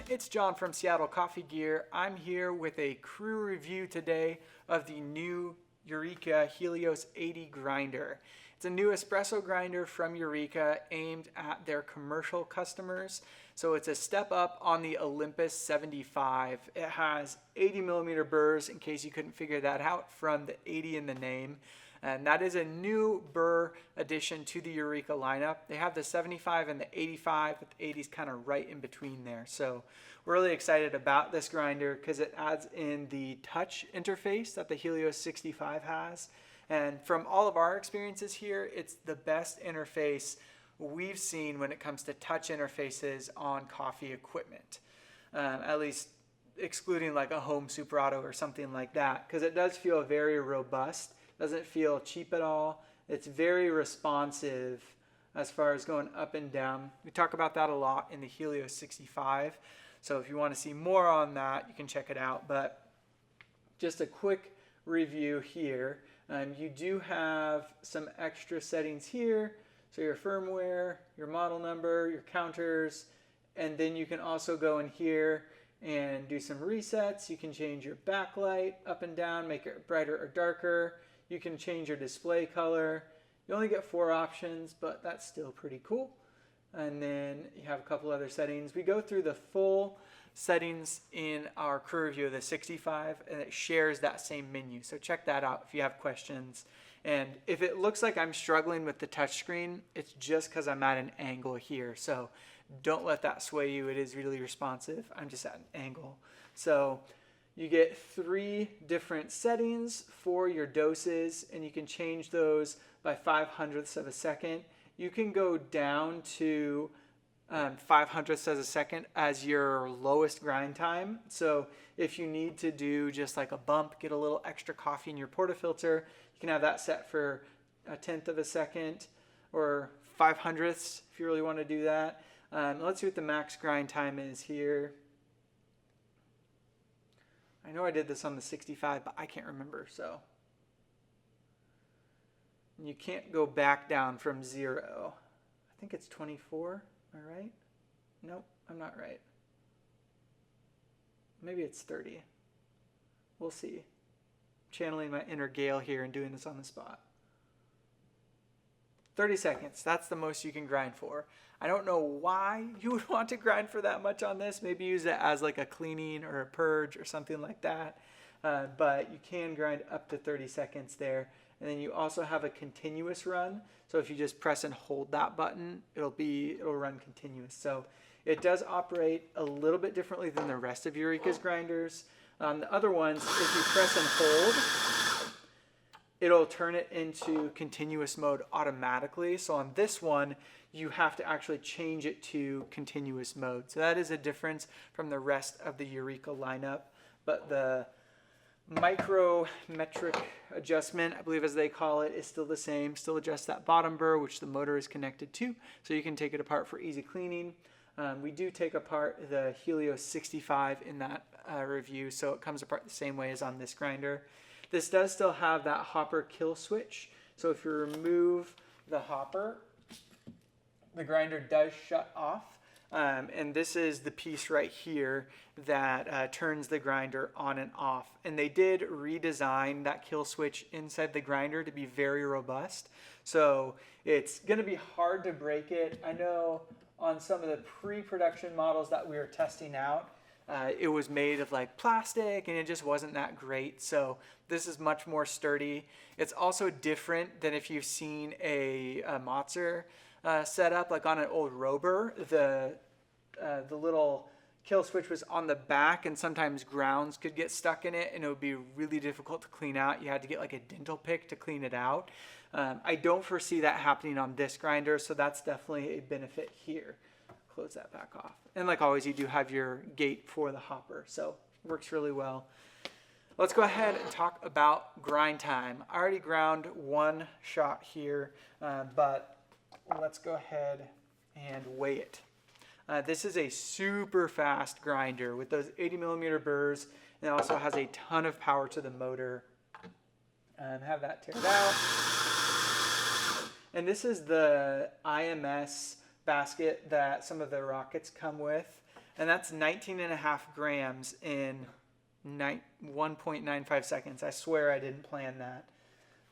it's John from Seattle Coffee Gear. I'm here with a crew review today of the new Eureka Helios 80 grinder. It's a new espresso grinder from Eureka aimed at their commercial customers. So it's a step up on the Olympus 75. It has 80 millimeter burrs, in case you couldn't figure that out from the 80 in the name. And that is a new burr addition to the Eureka lineup. They have the 75 and the 85, but the 80 is kind of right in between there. So we're really excited about this grinder because it adds in the touch interface that the Helios 65 has. And from all of our experiences here, it's the best interface we've seen when it comes to touch interfaces on coffee equipment, at least excluding like a home Super Auto or something like that, because it does feel very robust. Doesn't feel cheap at all. It's very responsive as far as going up and down. We talk about that a lot in the Helios 65. So if you want to see more on that, you can check it out. But just a quick review here. You do have some extra settings here. So your firmware, your model number, your counters, and then you can also go in here and do some resets. You can change your backlight up and down, make it brighter or darker. You can change your display color. You only get 4 options, but that's still pretty cool. And then you have a couple other settings. We go through the full settings in our crew review of the 65, and it shares that same menu. So check that out if you have questions. And if it looks like I'm struggling with the touchscreen, it's just because I'm at an angle here. So don't let that sway you. It is really responsive. I'm just at an angle. So you get 3 different settings for your doses, and you can change those by 5/100ths of a second. You can go down to 5/100ths of a second as your lowest grind time. So if you need to do just like a bump, get a little extra coffee in your portafilter, you can have that set for 1/10 of a second or 5/100ths if you really want to do that. Let's see what the max grind time is here. I know I did this on the 65, but I can't remember, so. You can't go back down from 0. I think it's 24, am I right? Nope, I'm not right. Maybe it's 30. We'll see. Channeling my inner Gale here and doing this on the spot. 30 seconds, that's the most you can grind for. I don't know why you would want to grind for that much on this. Maybe use it as like a cleaning or a purge or something like that. But you can grind up to 30 seconds there. And then you also have a continuous run. So if you just press and hold that button, it'll run continuous. So it does operate a little bit differently than the rest of Eureka's grinders. The other ones, if you press and hold, it'll turn it into continuous mode automatically. So on this one, you have to actually change it to continuous mode. So that is a difference from the rest of the Eureka lineup. But the micrometric adjustment, I believe as they call it, is still the same. Still adjusts that bottom burr, which the motor is connected to. So you can take it apart for easy cleaning. We do take apart the Helios 65 in that review. So it comes apart the same way as on this grinder. This does still have that hopper kill switch. So if you remove the hopper, the grinder does shut off. And this is the piece right here that turns the grinder on and off. And they did redesign that kill switch inside the grinder to be very robust. So it's going to be hard to break it. I know on some of the pre-production models that we were testing out, it was made of like plastic and it just wasn't that great. So this is much more sturdy. It's also different than if you've seen a Mozart setup, like on an old Rober. The little kill switch was on the back, and sometimes grounds could get stuck in it and it would be really difficult to clean out. You had to get like a dental pick to clean it out. I don't foresee that happening on this grinder, so that's definitely a benefit here. Close that back off. And like always, you do have your gate for the hopper, so it works really well. Let's go ahead and talk about grind time. I already ground 1 shot here, but let's go ahead and weigh it. This is a super fast grinder with those 80 millimeter burrs, and it also has a ton of power to the motor. Have that tear out. And this is the IMS basket that some of the rockets come with. and that's 19.5 grams in 1.95 seconds. I swear I didn't plan that.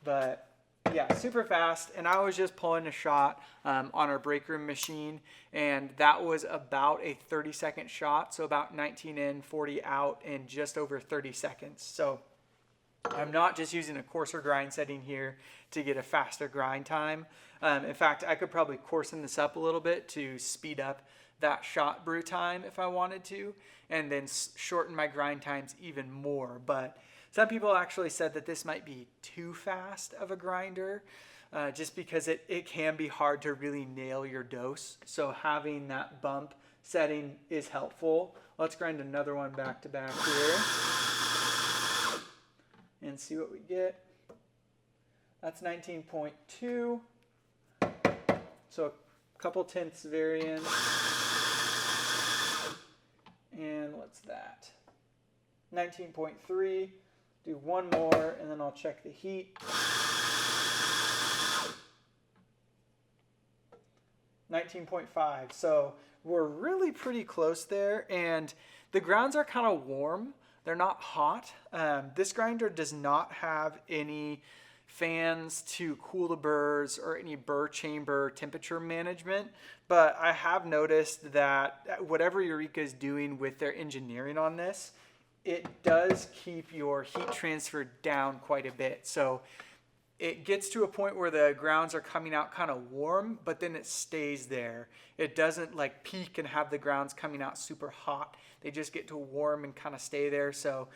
But yeah, super fast. And I was just pulling a shot on our break room machine, and that was about a 30-second shot. So about 19 in, 40 out in just over 30 seconds. So I'm not just using a coarser grind setting here to get a faster grind time. In fact, I could probably coarsen this up a little bit to speed up that shot brew time if I wanted to, and then shorten my grind times even more. But some people actually said that this might be too fast of a grinder, just because it can be hard to really nail your dose. So having that bump setting is helpful. Let's grind another one back to back here and see what we get. That's 19.2. So a couple tenths variance. And what's that? 19.3. Do one more, and then I'll check the heat. 19.5. So we're really pretty close there, and the grounds are kind of warm. They're not hot. This grinder does not have any fans to cool the burrs or any burr chamber temperature management, but I have noticed that whatever Eureka is doing with their engineering on this, it does keep your heat transfer down quite a bit. So it gets to a point where the grounds are coming out kind of warm, but then it stays there. It doesn't like peak and have the grounds coming out super hot. They just get to warm and kind of stay there. So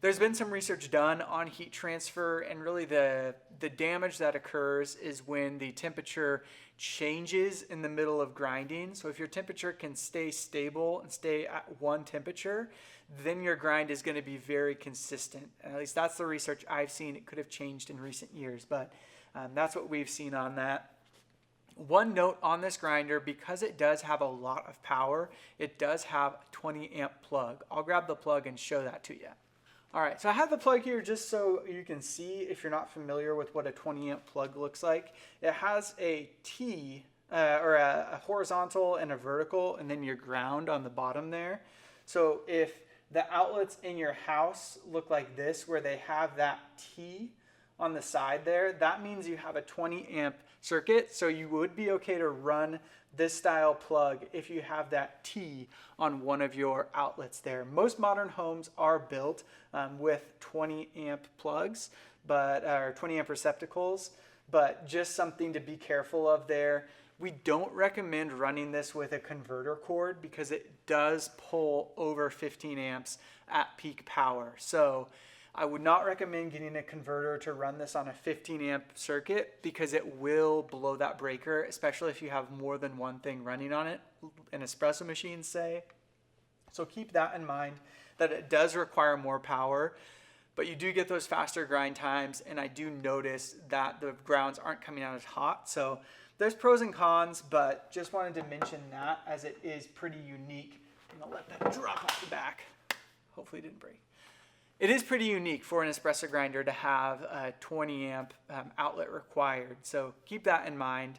there's been some research done on heat transfer, and really the damage that occurs is when the temperature changes in the middle of grinding. So if your temperature can stay stable and stay at one temperature, then your grind is going to be very consistent. At least that's the research I've seen. It could have changed in recent years, but that's what we've seen on that. One note on this grinder, because it does have a lot of power, it does have a 20 amp plug. I'll grab the plug and show that to you. All right, so I have the plug here just so you can see if you're not familiar with what a 20 amp plug looks like. It has a T, or a horizontal and a vertical, and then your ground on the bottom there. So if the outlets in your house look like this, where they have that T on the side there, that means you have a 20 amp circuit. So you would be okay to run this style plug if you have that T on one of your outlets there. Most modern homes are built with 20 amp plugs, or 20 amp receptacles, but just something to be careful of there. We don't recommend running this with a converter cord because it does pull over 15 amps at peak power. So I would not recommend getting a converter to run this on a 15 amp circuit because it will blow that breaker, especially if you have more than one thing running on it, an espresso machine say. So keep that in mind, that it does require more power, but you do get those faster grind times, and I do notice that the grounds aren't coming out as hot. So there's pros and cons, but just wanted to mention that as it is pretty unique. I'm gonna let that drop off the back. Hopefully it didn't break. It is pretty unique for an espresso grinder to have a 20 amp outlet required, so keep that in mind.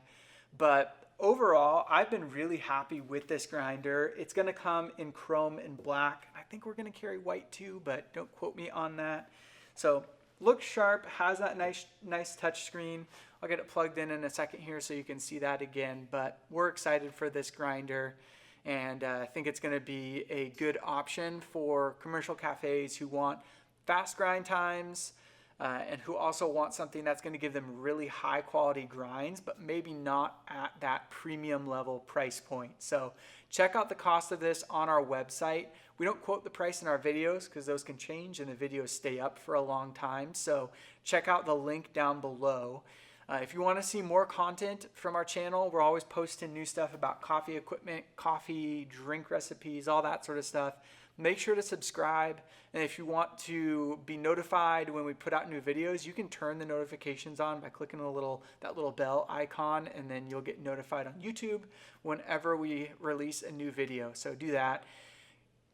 But overall, I've been really happy with this grinder. It's going to come in chrome and black. I think we're going to carry white too, but don't quote me on that. So looks sharp, has that nice touch screen. I'll get it plugged in a second here so you can see that again, but we're excited for this grinder. And I think it's going to be a good option for commercial cafes who want fast grind times and who also want something that's going to give them really high quality grinds, but maybe not at that premium level price point. So check out the cost of this on our website. We don't quote the price in our videos because those can change and the videos stay up for a long time. So check out the link down below. If you want to see more content from our channel, we're always posting new stuff about coffee equipment, coffee, drink recipes, all that sort of stuff. Make sure to subscribe. And if you want to be notified when we put out new videos, you can turn the notifications on by clicking that little bell icon, and then you'll get notified on YouTube whenever we release a new video. So do that.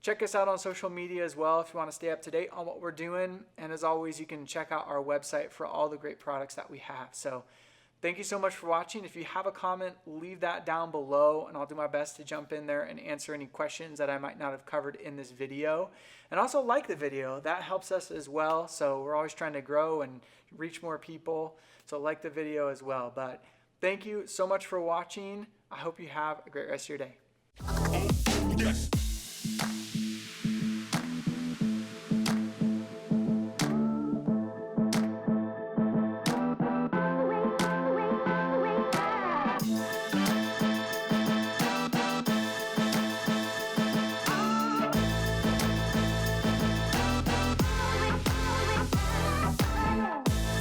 Check us out on social media as well if you want to stay up to date on what we're doing. And as always, you can check out our website for all the great products that we have. So Thank you so much for watching. If you have a comment, leave that down below and I'll do my best to jump in there and answer any questions that I might not have covered in this video. And also like the video, that helps us as well. So we're always trying to grow and reach more people. So like the video as well. But thank you so much for watching. I hope you have a great rest of your day.